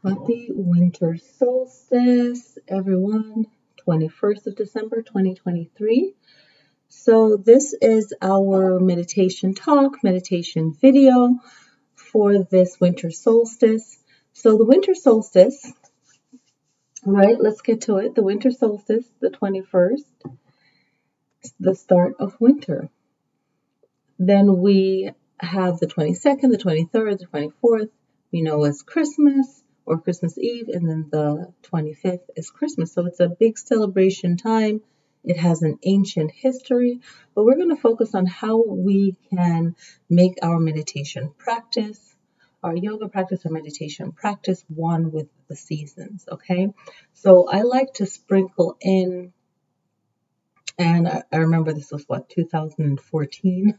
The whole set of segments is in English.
Happy winter solstice, everyone. 21st of December, 2023. So this is our meditation talk, meditation video for this winter solstice. So the winter solstice, right, let's get to it. The winter solstice, the 21st, the start of winter. Then we have the 22nd, the 23rd, the 24th, we know as Christmas or Christmas Eve, and then the 25th is Christmas. So it's a big celebration time. It has an ancient history, but we're going to focus on how we can make our meditation practice, our yoga practice or meditation practice one with the seasons, okay? So I like to sprinkle in, and I remember this was 2014?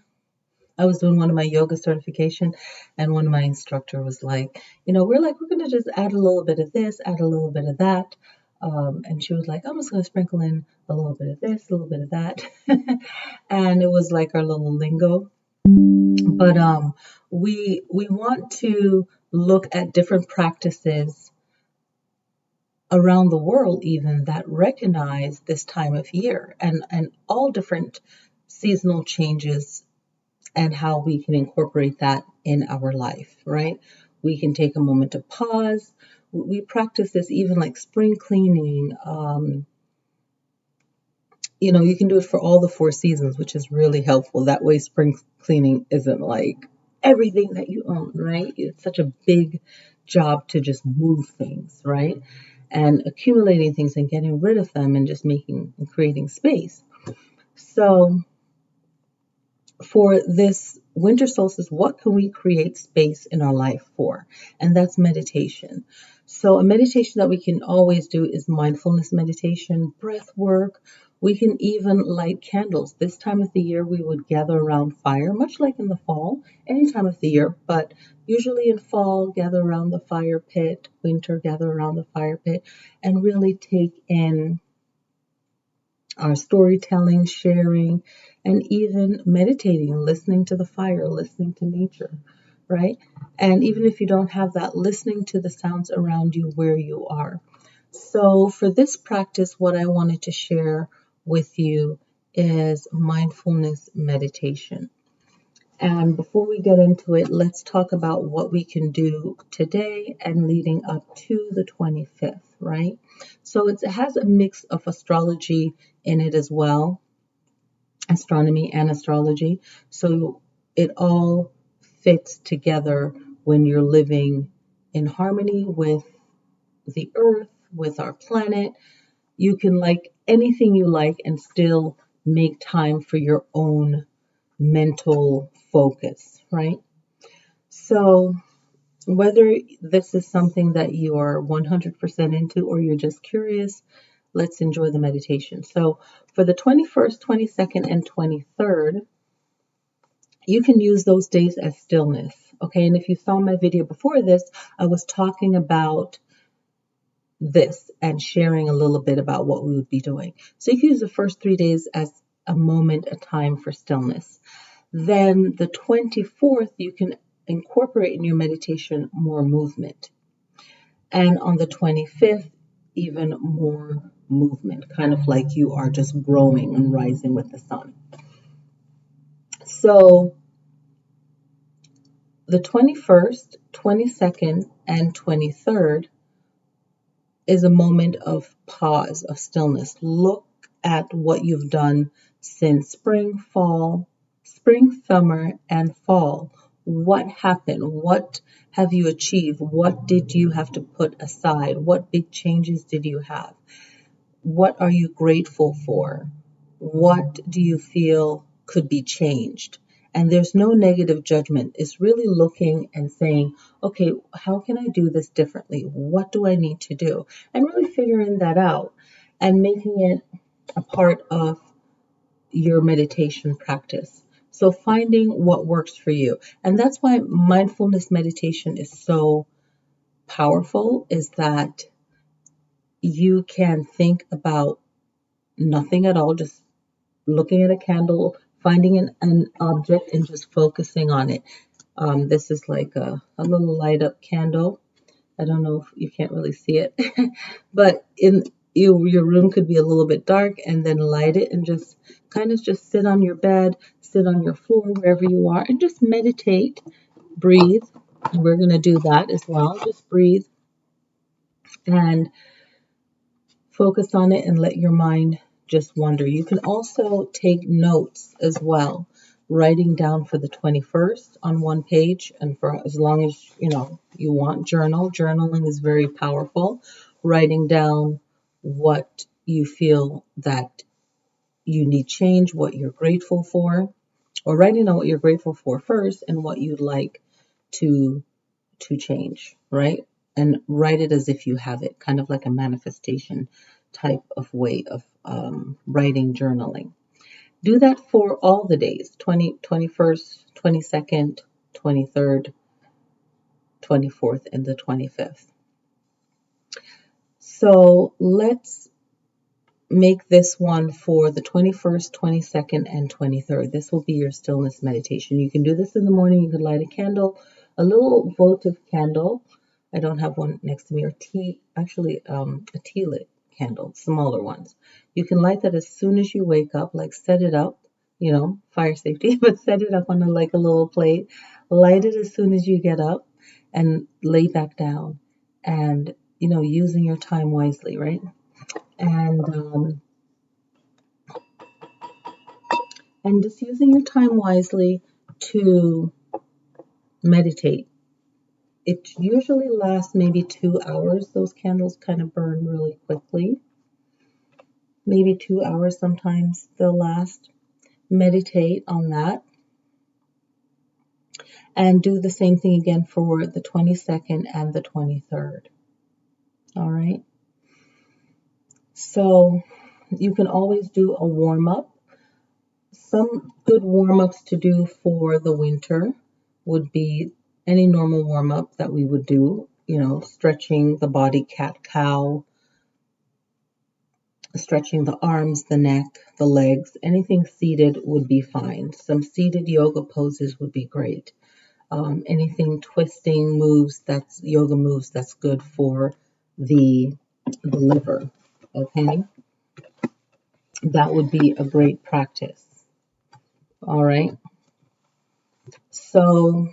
I was doing one of my yoga certification, and one of my instructor was like, we're going to just add a little bit of this, add a little bit of that. And she was like, I'm just going to sprinkle in a little bit of this, a little bit of that. And it was like our little lingo. But we want to look at different practices around the world even that recognize this time of year and all different seasonal changes and how we can incorporate that in our life, right? We can take a moment to pause. We practice this even like spring cleaning. You can do it for all the 4 seasons, which is really helpful. That way spring cleaning isn't like everything that you own, right? It's such a big job to just move things, right? And accumulating things and getting rid of them and just creating space. So for this winter solstice, what can we create space in our life for? And that's meditation. So a meditation that we can always do is mindfulness meditation, breath work. We can even light candles. This time of the year, we would gather around fire, much like in the fall, any time of the year, but usually in fall, gather around the fire pit, winter, gather around the fire pit, and really take in our storytelling, sharing, and even meditating, listening to the fire, listening to nature, right? And even if you don't have that, listening to the sounds around you where you are. So for this practice, what I wanted to share with you is mindfulness meditation. And before we get into it, let's talk about what we can do today and leading up to the 25th, right? So it has a mix of astrology in it as well, astronomy and astrology. So it all fits together when you're living in harmony with the earth, with our planet. You can like anything you like and still make time for your own mental focus, right? So whether this is something that you are 100% into or you're just curious, let's enjoy the meditation. So for the 21st, 22nd, and 23rd, you can use those days as stillness, okay? And if you saw my video before this, I was talking about this and sharing a little bit about what we would be doing. So you can use the first 3 days as a moment, a time for stillness. Then the 24th, you can incorporate in your meditation more movement. And on the 25th, even more movement, kind of like you are just growing and rising with the sun. So the 21st, 22nd, and 23rd is a moment of pause, of stillness. Look at what you've done since spring, summer, and fall. What happened? What have you achieved? What did you have to put aside? What big changes did you have? What are you grateful for? What do you feel could be changed? And there's no negative judgment. It's really looking and saying, okay, how can I do this differently? What do I need to do? And really figuring that out and making it a part of your meditation practice. So finding what works for you. And that's why mindfulness meditation is so powerful, is that you can think about nothing at all, just looking at a candle, finding an object and just focusing on it. This is like a little light up candle. I don't know if you can't really see it, but in your room could be a little bit dark, and then light it and just kind of just sit on your bed, sit on your floor, wherever you are, and just meditate, breathe. We're going to do that as well. Just breathe and focus on it and let your mind just wander. You can also take notes as well, writing down for the 21st on one page, and for as long as you want. Journaling is very powerful. Writing down what you feel that you need change, what you're grateful for, or writing down what you're grateful for first and what you'd like to change, right? And write it as if you have it, kind of like a manifestation type of way of writing, journaling. Do that for all the days, 21st, 22nd, 23rd, 24th, and the 25th. So let's make this one for the 21st, 22nd, and 23rd. This will be your stillness meditation. You can do this in the morning. You can light a candle, a little votive candle. I don't have one next to me, or a tea lit candle, smaller ones. You can light that as soon as you wake up, like set it up, fire safety, but set it up on like a little plate. Light it as soon as you get up and lay back down, and using your time wisely, right? And and just using your time wisely to meditate. It usually lasts maybe 2 hours. Those candles kind of burn really quickly. Maybe 2 hours sometimes they'll last. Meditate on that. And do the same thing again for the 22nd and the 23rd. All right. So you can always do a warm up. Some good warm-ups to do for the winter would be any normal warm-up that we would do, stretching the body, cat-cow, stretching the arms, the neck, the legs. Anything seated would be fine. Some seated yoga poses would be great. Anything twisting moves, that's yoga moves, that's good for the liver, okay? That would be a great practice, all right? So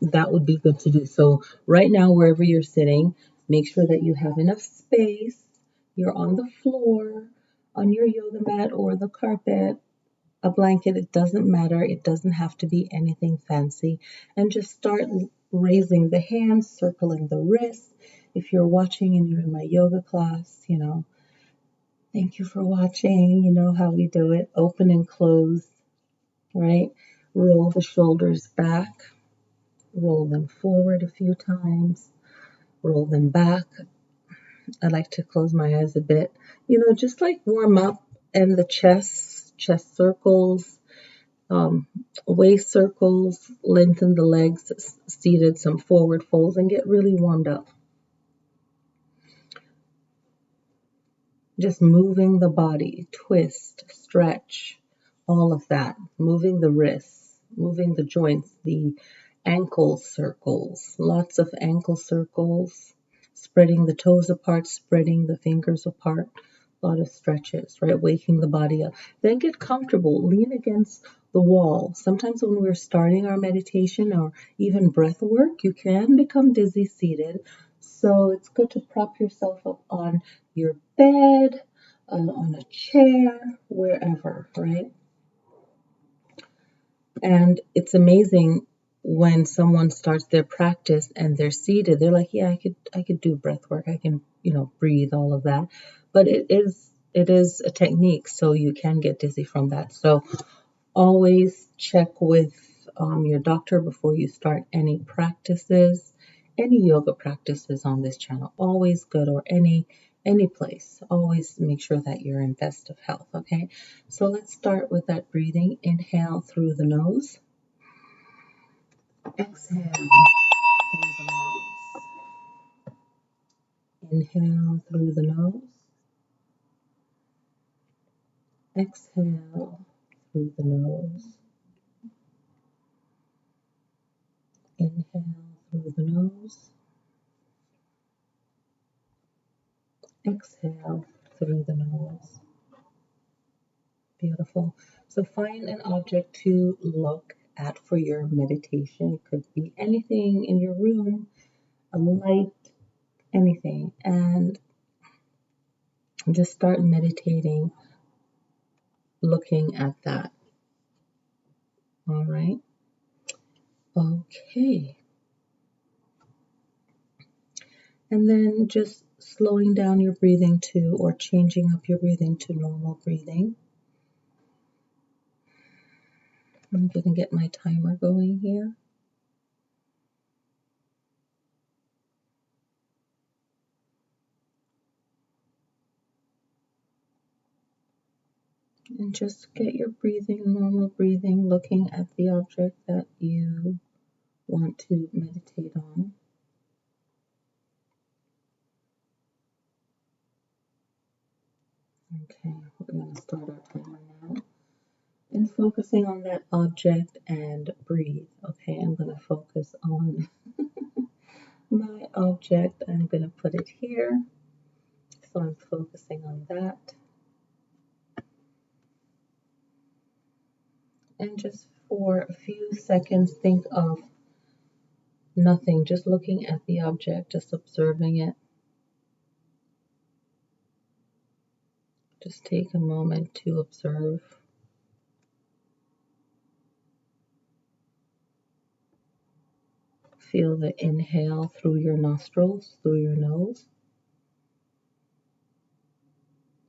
that would be good to do. So right now, wherever you're sitting, make sure that you have enough space. You're on the floor, on your yoga mat or the carpet, a blanket. It doesn't matter. It doesn't have to be anything fancy. And just start raising the hands, circling the wrists. If you're watching and you're in my yoga class, thank you for watching. You know how we do it. Open and close, right? Roll the shoulders back. Roll them forward a few times, roll them back. I like to close my eyes a bit, just like warm up, and the chest circles, waist circles, lengthen the legs, seated, some forward folds, and get really warmed up. Just moving the body, twist, stretch, all of that. Moving the wrists, moving the joints, the ankle circles, lots of ankle circles, spreading the toes apart, spreading the fingers apart, a lot of stretches, right? Waking the body up. Then get comfortable, lean against the wall. Sometimes when we're starting our meditation or even breath work, you can become dizzy seated. So it's good to prop yourself up on your bed, on a chair, wherever, right? And it's amazing when someone starts their practice and they're seated. They're like, yeah, I could do breath work. I can, breathe, all of that. But it is a technique, so you can get dizzy from that. So always check with your doctor before you start any practices, any yoga practices on this channel. Always good, or any place. Always make sure that you're in best of health, okay? So let's start with that breathing. Inhale through the nose. Exhale through the nose. Inhale through the nose. Exhale through the nose. Inhale through the nose. Exhale through the nose. Beautiful. So find an object to look at for your meditation. It could be anything in your room, a light, anything. And just start meditating, looking at that. All right. Okay. And then just slowing down your breathing to, or changing up your breathing to normal breathing. I'm going to get my timer going here. And just get your breathing, normal breathing, looking at the object that you want to meditate on. Okay, we're going to start our timer now. And focusing on that object and breathe. Okay, I'm going to focus on my object. I'm going to put it here. So I'm focusing on that. And just for a few seconds, think of nothing, just looking at the object, just observing it. Just take a moment to observe. Feel the inhale through your nostrils, through your nose.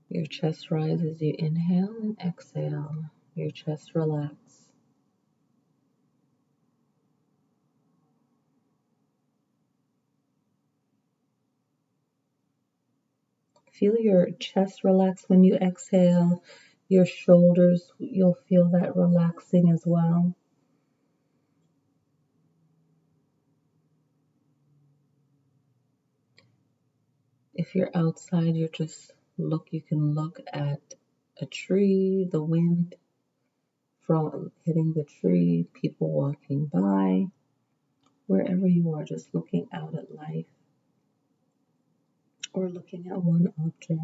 Your chest rises, you inhale and exhale. Your chest relax. Feel your chest relax when you exhale. Your shoulders, you'll feel that relaxing as well. If you're outside, you can look at a tree, the wind from hitting the tree, people walking by, wherever you are, just looking out at life or looking at one object.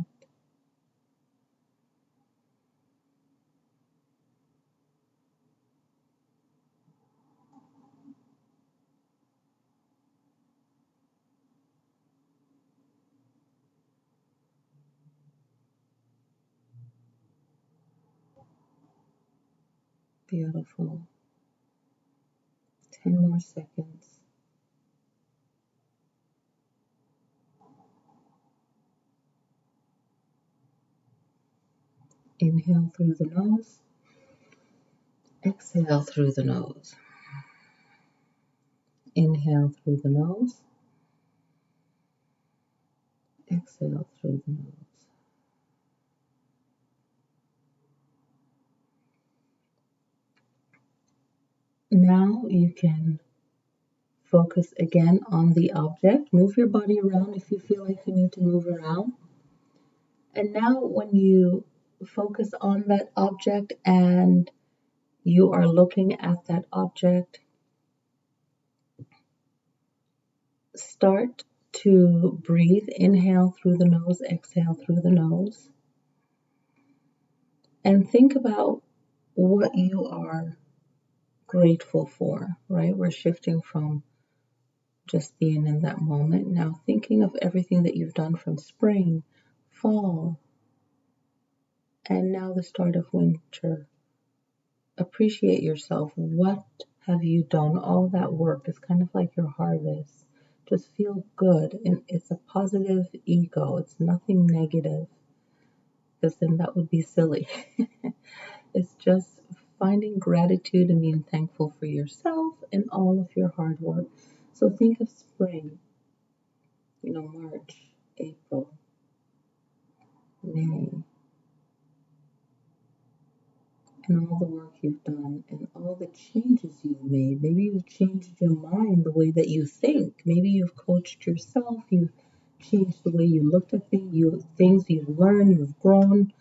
Beautiful. 10 more seconds. Inhale through the nose. Exhale through the nose. Inhale through the nose. Exhale through the nose. Now you can focus again on the object. Move your body around if you feel like you need to move around. And now when you focus on that object and you are looking at that object, start to breathe. Inhale through the nose, exhale through the nose. And think about what you are grateful for, right? We're shifting from just being in that moment. Now thinking of everything that you've done from spring, fall, and now the start of winter. Appreciate yourself. What have you done? All that work is kind of like your harvest. Just feel good. And it's a positive ego. It's nothing negative, because then that would be silly. It's just finding gratitude and being thankful for yourself and all of your hard work. So think of spring, March, April, May, and all the work you've done and all the changes you've made. Maybe you've changed your mind, the way that you think. Maybe you've coached yourself. You've changed the way you looked at things you've learned, you've grown,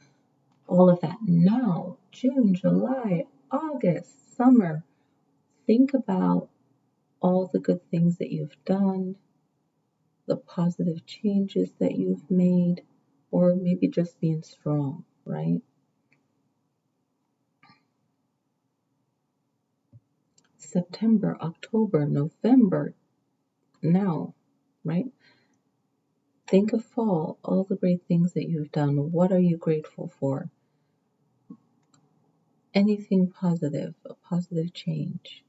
all of that. Now, June, July, August, summer, think about all the good things that you've done, the positive changes that you've made, or maybe just being strong, right? September, October, November, now, right? Think of fall, all the great things that you've done. What are you grateful for? Anything positive, a positive change.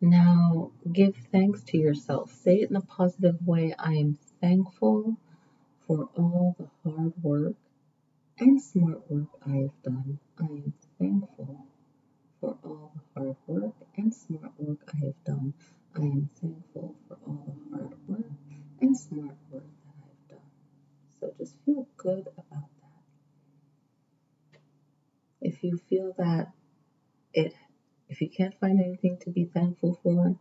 Now, give thanks to yourself. Say it in a positive way. I am thankful for all the hard work and smart work I have done. I am thankful for all the hard work and smart work I have done. I am thankful for all the hard work and smart work that I've done. So just feel good about that. If you feel that it, if you can't find anything to be thankful for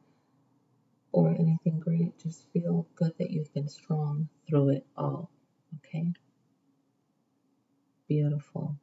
or anything great, just feel good that you've been strong through it all. Okay? Beautiful.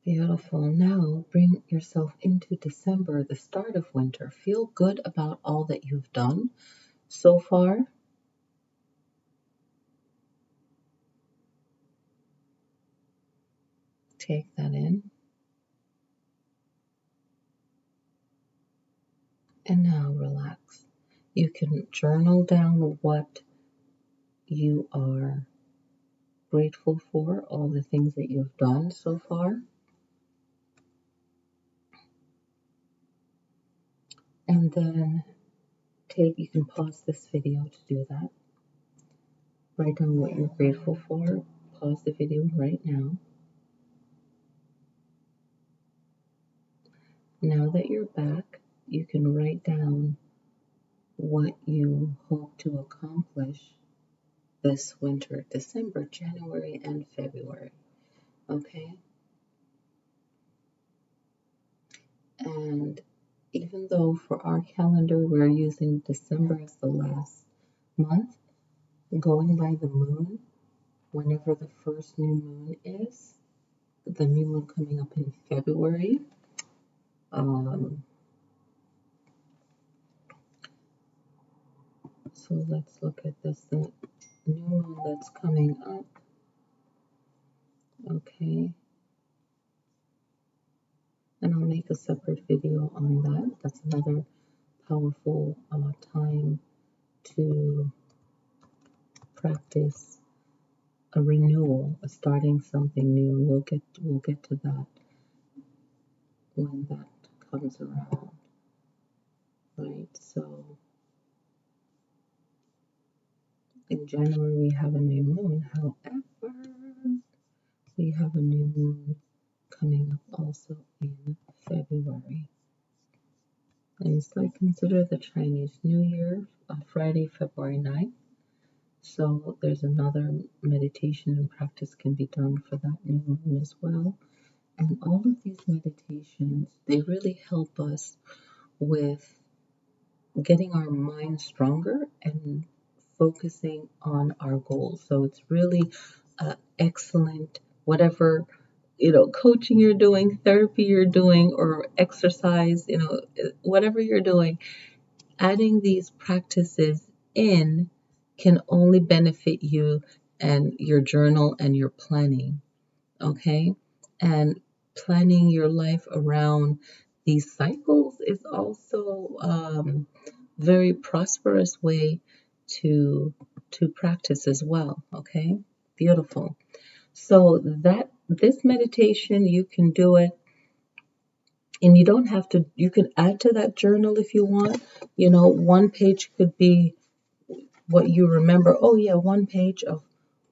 Beautiful. Now bring yourself into December, the start of winter. Feel good about all that you've done so far. Take that in. And now relax. You can journal down what you are grateful for, all the things that you've done so far. And then you can pause this video to do that. Write down what you're grateful for. Pause the video right now. Now that you're back, you can write down what you hope to accomplish this winter, December, January, and February. Okay? And even though for our calendar we're using December as the last month, going by the moon, whenever the first new moon is, the new moon coming up in February, so let's look at this, the new moon that's coming up, okay, and I'll make a separate video on that. That's another powerful time to practice a renewal, starting something new. We'll get to that when that comes around, right? So in January we have a new moon. However, we have a new moon coming up also in February. And it's like consider the Chinese New Year, Friday, February 9th. So there's another meditation and practice can be done for that new moon as well. And all of these meditations, they really help us with getting our mind stronger and focusing on our goals. So it's really excellent, whatever, coaching you're doing, therapy you're doing, or exercise, whatever you're doing, adding these practices in can only benefit you and your journal and your planning, okay? And planning your life around these cycles is also very prosperous way to practice as well, okay? Beautiful. So that this meditation, you can do it And you don't have to, you can add to that journal if you want. You know, one page could be what you remember. Oh, yeah, one page of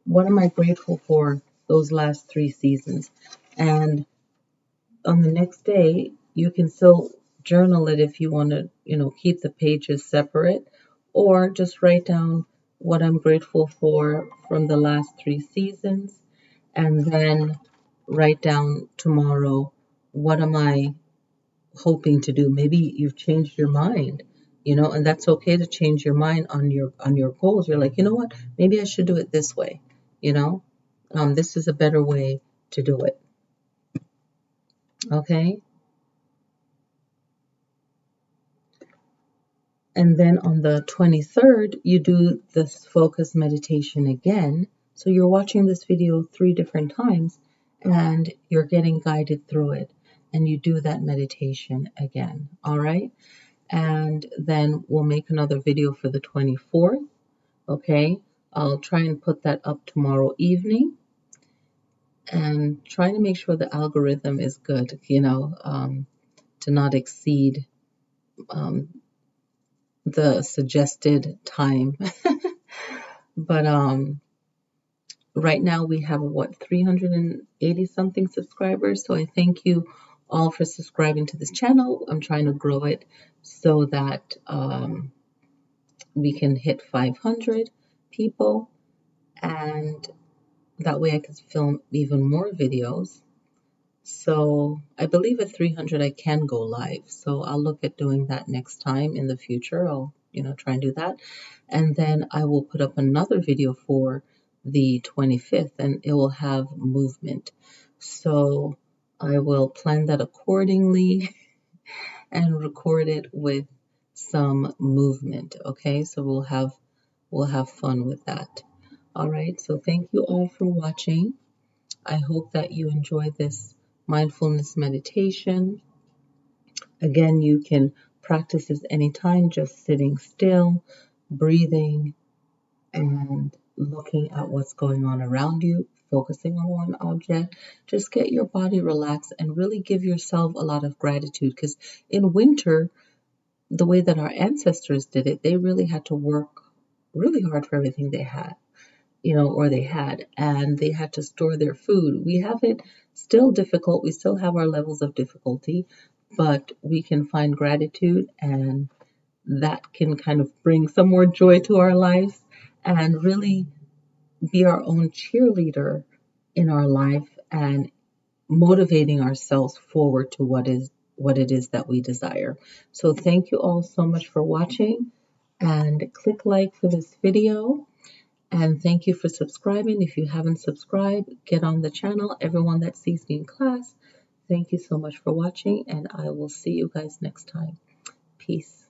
what am I grateful for those last 3 seasons. And on the next day, you can still journal it if you want to, keep the pages separate, or just write down what I'm grateful for from the last 3 seasons, and then write down tomorrow what am I hoping to do. Maybe you've changed your mind, and that's okay to change your mind on your goals. You're like, you know what? Maybe I should do it this way. You know, this is a better way to do it. Okay. And then on the 23rd, you do this focus meditation again. So you're watching this video 3 different times and you're getting guided through it. And you do that meditation again. All right. And then we'll make another video for the 24th. Okay. I'll try and put that up tomorrow evening and try to make sure the algorithm is good, to not exceed um, the suggested time. But right now we have 380 something subscribers. So I thank you all for subscribing to this channel. I'm trying to grow it so that we can hit 500 people, and that way I can film even more videos. So I believe at 300 I can go live. So I'll look at doing that next time in the future. I'll, try and do that. And then I will put up another video for the 25th, and it will have movement. So I will plan that accordingly and record it with some movement. Okay, so we'll have fun with that. All right, so thank you all for watching. I hope that you enjoy this mindfulness meditation. Again, you can practice this anytime, just sitting still, breathing, and looking at what's going on around you, focusing on one object. Just get your body relaxed and really give yourself a lot of gratitude, because in winter, the way that our ancestors did it, they really had to work really hard for everything they had. Or they had, and they had to store their food. We have it still difficult. We still have our levels of difficulty, but we can find gratitude, and that can kind of bring some more joy to our lives and really be our own cheerleader in our life and motivating ourselves forward to what it is that we desire. So thank you all so much for watching, and click like for this video. And thank you for subscribing. If you haven't subscribed, get on the channel. Everyone that sees me in class, thank you so much for watching, and I will see you guys next time. Peace.